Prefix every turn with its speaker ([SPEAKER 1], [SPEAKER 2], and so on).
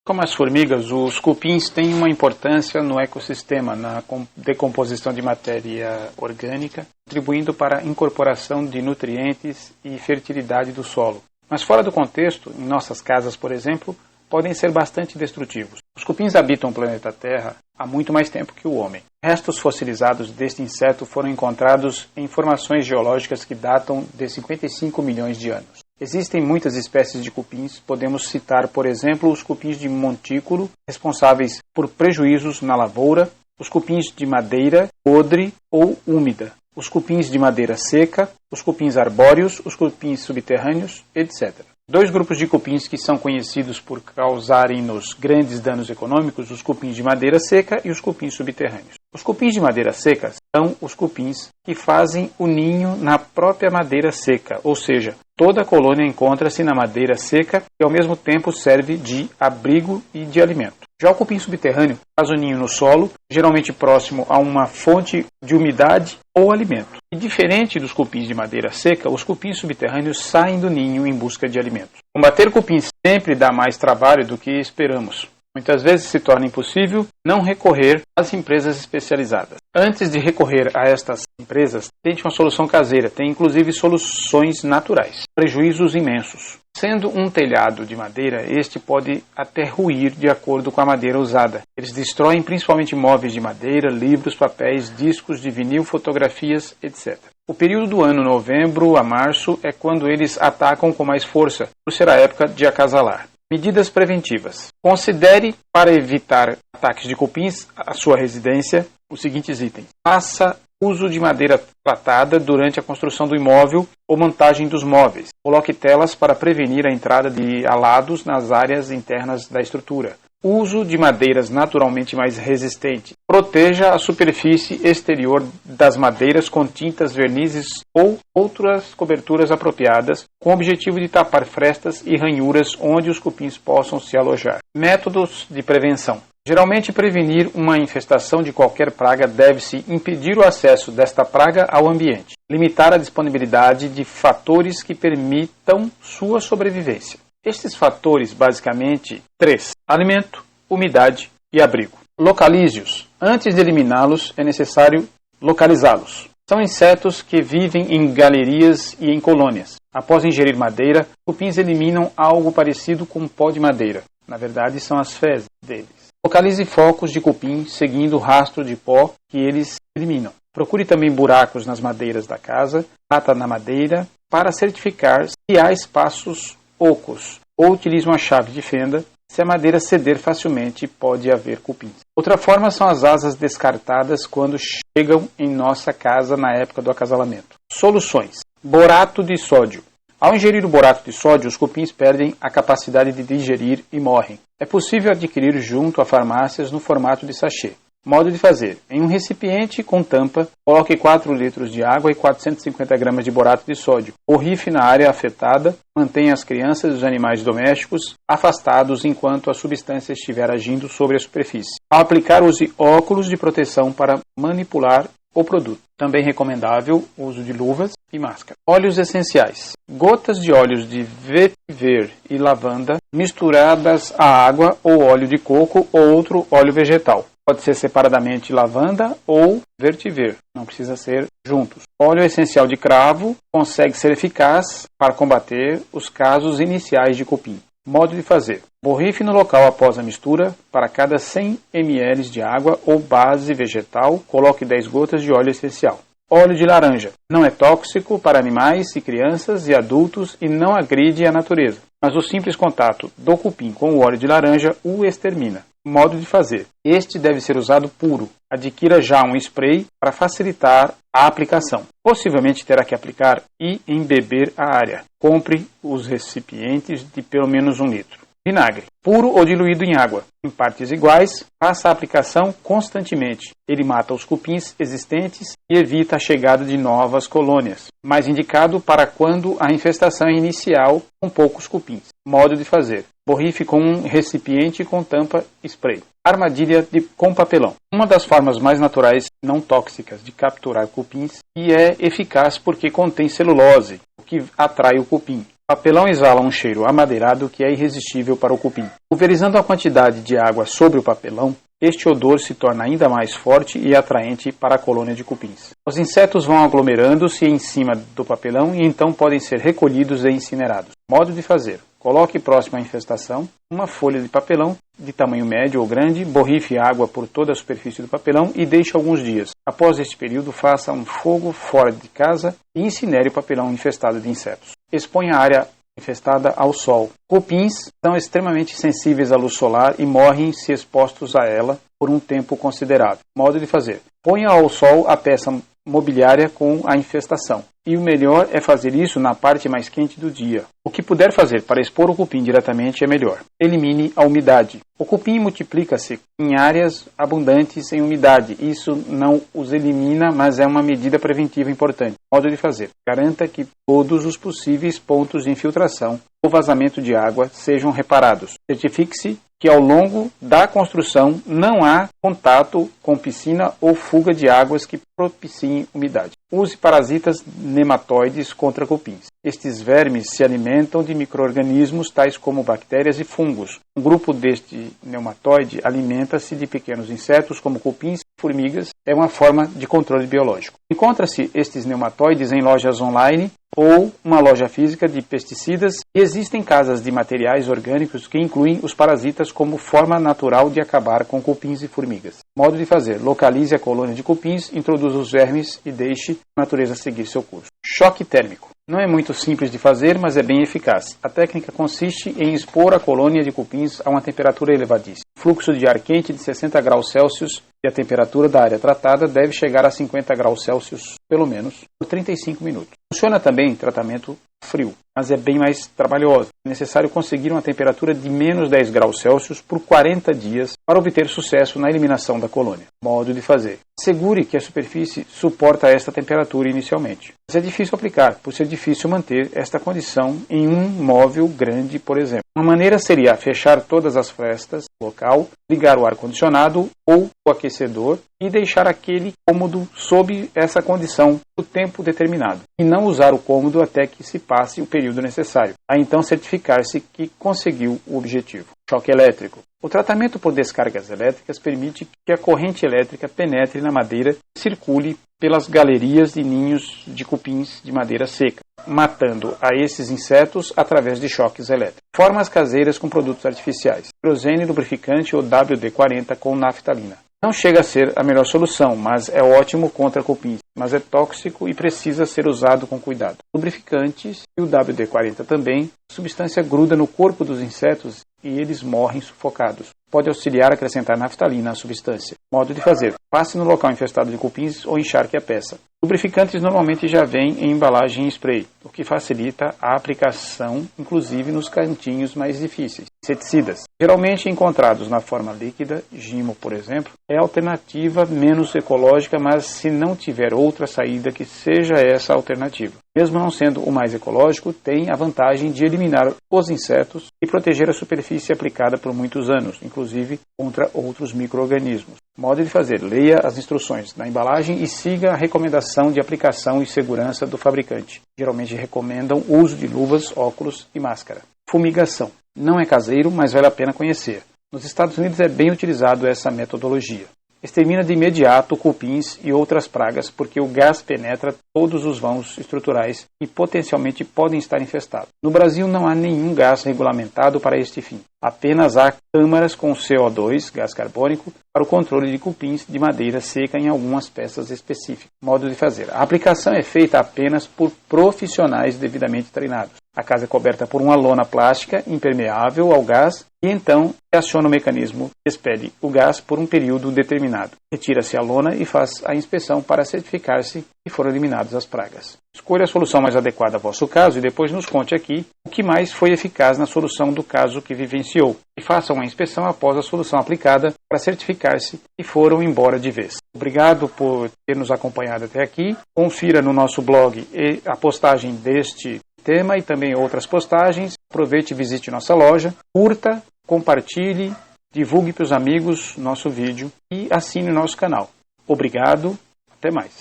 [SPEAKER 1] Como as formigas, os cupins têm uma importância no ecossistema, na decomposição de matéria orgânica, contribuindo para a incorporação de nutrientes e fertilidade do solo. Mas fora do contexto, em nossas casas, por exemplo, podem ser bastante destrutivos. Os cupins habitam o planeta Terra há muito mais tempo que o homem. Restos fossilizados deste inseto foram encontrados em formações geológicas que datam de 55 milhões de anos. Existem muitas espécies de cupins, podemos citar, por exemplo, os cupins de montículo, responsáveis por prejuízos na lavoura, os cupins de madeira podre ou úmida, os cupins de madeira seca, os cupins arbóreos, os cupins subterrâneos, etc. Dois grupos de cupins que são conhecidos por causarem-nos grandes danos econômicos, os cupins de madeira seca e os cupins subterrâneos. Os cupins de madeira seca são os cupins que fazem o ninho na própria madeira seca, ou seja, toda a colônia encontra-se na madeira seca e ao mesmo tempo serve de abrigo e de alimento. Já o cupim subterrâneo faz o ninho no solo, geralmente próximo a uma fonte de umidade ou alimento. E diferente dos cupins de madeira seca, os cupins subterrâneos saem do ninho em busca de alimentos. Combater cupins sempre dá mais trabalho do que esperamos. Muitas vezes se torna impossível não recorrer às empresas especializadas. Antes de recorrer a estas empresas, tente uma solução caseira, tem inclusive soluções naturais. Prejuízos imensos. Sendo um telhado de madeira, este pode até ruir de acordo com a madeira usada. Eles destroem principalmente móveis de madeira, livros, papéis, discos de vinil, fotografias, etc. O período do ano novembro a março é quando eles atacam com mais força, por ser a época de acasalar. Medidas preventivas. Considere, para evitar ataques de cupins à sua residência, os seguintes itens. Faça uso de madeira tratada durante a construção do imóvel ou montagem dos móveis. Coloque telas para prevenir a entrada de alados nas áreas internas da estrutura. Uso de madeiras naturalmente mais resistentes. Proteja a superfície exterior das madeiras com tintas, vernizes ou outras coberturas apropriadas, com o objetivo de tapar frestas e ranhuras onde os cupins possam se alojar. Métodos de prevenção. Geralmente, prevenir uma infestação de qualquer praga deve-se impedir o acesso desta praga ao ambiente, limitar a disponibilidade de fatores que permitam sua sobrevivência. Estes fatores, basicamente, 3. Alimento, umidade e abrigo. Localize-os. Antes de eliminá-los, é necessário localizá-los. São insetos que vivem em galerias e em colônias. Após ingerir madeira, cupins eliminam algo parecido com pó de madeira. Na verdade, são as fezes deles. Localize focos de cupim seguindo o rastro de pó que eles eliminam. Procure também buracos nas madeiras da casa, bata na madeira, para certificar se há espaços ocos, ou utilize uma chave de fenda. Se a madeira ceder facilmente, pode haver cupins. Outra forma são as asas descartadas quando chegam em nossa casa na época do acasalamento. Soluções. Borato de sódio. Ao ingerir o borato de sódio, os cupins perdem a capacidade de digerir e morrem. É possível adquirir junto a farmácias no formato de sachê. Modo de fazer. Em um recipiente com tampa, coloque 4 litros de água e 450 gramas de borato de sódio. Borrife na área afetada, mantenha as crianças e os animais domésticos afastados enquanto a substância estiver agindo sobre a superfície. Ao aplicar, use óculos de proteção para manipular o produto. Também recomendável o uso de luvas e máscara. Óleos essenciais. Gotas de óleos de vetiver e lavanda misturadas a água ou óleo de coco ou outro óleo vegetal. Pode ser separadamente lavanda ou vetiver, não precisa ser juntos. Óleo essencial de cravo consegue ser eficaz para combater os casos iniciais de cupim. Modo de fazer. Borrife no local após a mistura. Para cada 100 ml de água ou base vegetal, coloque 10 gotas de óleo essencial. Óleo de laranja. Não é tóxico para animais e crianças e adultos e não agride a natureza. Mas o simples contato do cupim com o óleo de laranja o extermina. Modo de fazer. Este deve ser usado puro. Adquira já um spray para facilitar a aplicação. Possivelmente terá que aplicar e embeber a área. Compre os recipientes de pelo menos 1 litro. Vinagre. Puro ou diluído em água. Em partes iguais, faça a aplicação constantemente. Ele mata os cupins existentes e evita a chegada de novas colônias. Mais indicado para quando a infestação é inicial com poucos cupins. Modo de fazer. Borrife com um recipiente com tampa spray. Armadilha com papelão. Uma das formas mais naturais, não tóxicas, de capturar cupins e é eficaz porque contém celulose, o que atrai o cupim. O papelão exala um cheiro amadeirado que é irresistível para o cupim. Pulverizando a quantidade de água sobre o papelão, este odor se torna ainda mais forte e atraente para a colônia de cupins. Os insetos vão aglomerando-se em cima do papelão e então podem ser recolhidos e incinerados. Modo de fazer: coloque próximo à infestação uma folha de papelão de tamanho médio ou grande, borrife água por toda a superfície do papelão e deixe alguns dias. Após este período, faça um fogo fora de casa e incinere o papelão infestado de insetos. Exponha a área infestada ao sol. Cupins são extremamente sensíveis à luz solar e morrem se expostos a ela por um tempo considerável. Modo de fazer: ponha ao sol a peça mobiliária com a infestação. E o melhor é fazer isso na parte mais quente do dia. O que puder fazer para expor o cupim diretamente é melhor. Elimine a umidade. O cupim multiplica-se em áreas abundantes em umidade. Isso não os elimina, mas é uma medida preventiva importante. Modo de fazer: garanta que todos os possíveis pontos de infiltração ou vazamento de água sejam reparados. Certifique-se que ao longo da construção não há contato com piscina ou fuga de águas que propiciem umidade. Use parasitas nematóides contra cupins. Estes vermes se alimentam de micro-organismos tais como bactérias e fungos. Um grupo deste nematóide alimenta-se de pequenos insetos como cupins e formigas. É uma forma de controle biológico. Encontra-se estes nematóides em lojas online ou uma loja física de pesticidas, e existem casas de materiais orgânicos que incluem os parasitas como forma natural de acabar com cupins e formigas. Modo de fazer: localize a colônia de cupins, introduza os vermes e deixe a natureza seguir seu curso. Choque térmico. Não é muito simples de fazer, mas é bem eficaz. A técnica consiste em expor a colônia de cupins a uma temperatura elevadíssima. O fluxo de ar quente de 60 graus Celsius e a temperatura da área tratada deve chegar a 50 graus Celsius, pelo menos, por 35 minutos. Funciona também tratamento frio, mas é bem mais trabalhoso. É necessário conseguir uma temperatura de menos 10 graus Celsius por 40 dias para obter sucesso na eliminação da colônia. Modo de fazer: assegure que a superfície suporta esta temperatura inicialmente. Mas é difícil aplicar, por ser difícil manter esta condição em um móvel grande, por exemplo. Uma maneira seria fechar todas as frestas do local, ligar o ar-condicionado ou o aquecedor e deixar aquele cômodo sob essa condição por tempo determinado, e não usar o cômodo até que se passe o período necessário, a então certificar-se que conseguiu o objetivo. Choque elétrico. O tratamento por descargas elétricas permite que a corrente elétrica penetre na madeira e circule pelas galerias de ninhos de cupins de madeira seca, matando a esses insetos através de choques elétricos. Formas caseiras com produtos artificiais: querosene lubrificante ou WD-40 com naftalina. Não chega a ser a melhor solução, mas é ótimo contra cupins, mas é tóxico e precisa ser usado com cuidado. Lubrificantes e o WD-40 também, a substância gruda no corpo dos insetos e eles morrem sufocados. Pode auxiliar a acrescentar naftalina à substância. Modo de fazer: passe no local infestado de cupins ou encharque a peça. Lubrificantes normalmente já vêm em embalagem spray, o que facilita a aplicação, inclusive nos cantinhos mais difíceis. Inseticidas. Geralmente encontrados na forma líquida, gimo, por exemplo, é a alternativa menos ecológica, mas se não tiver outra saída que seja essa alternativa. Mesmo não sendo o mais ecológico, tem a vantagem de eliminar os insetos e proteger a superfície aplicada por muitos anos, inclusive contra outros micro-organismos. Modo de fazer: leia as instruções na embalagem e siga a recomendação de aplicação e segurança do fabricante. Geralmente recomendam o uso de luvas, óculos e máscara. Fumigação. Não é caseiro, mas vale a pena conhecer. Nos Estados Unidos é bem utilizado essa metodologia. Extermina de imediato cupins e outras pragas porque o gás penetra todos os vãos estruturais e potencialmente podem estar infestados. No Brasil não há nenhum gás regulamentado para este fim. Apenas há câmaras com CO2, gás carbônico, para o controle de cupins de madeira seca em algumas peças específicas. Modo de fazer: a aplicação é feita apenas por profissionais devidamente treinados. A casa é coberta por uma lona plástica impermeável ao gás e então aciona o mecanismo que expele o gás por um período determinado. Retira-se a lona e faz a inspeção para certificar-se que foram eliminadas as pragas. Escolha a solução mais adequada ao vosso caso e depois nos conte aqui o que mais foi eficaz na solução do caso que vivenciou. E faça uma inspeção após a solução aplicada para certificar-se que foram embora de vez. Obrigado por ter nos acompanhado até aqui. Confira no nosso blog a postagem deste tema e também outras postagens. Aproveite e visite nossa loja. Curta, compartilhe, divulgue para os amigos nosso vídeo e assine o nosso canal. Obrigado, até mais.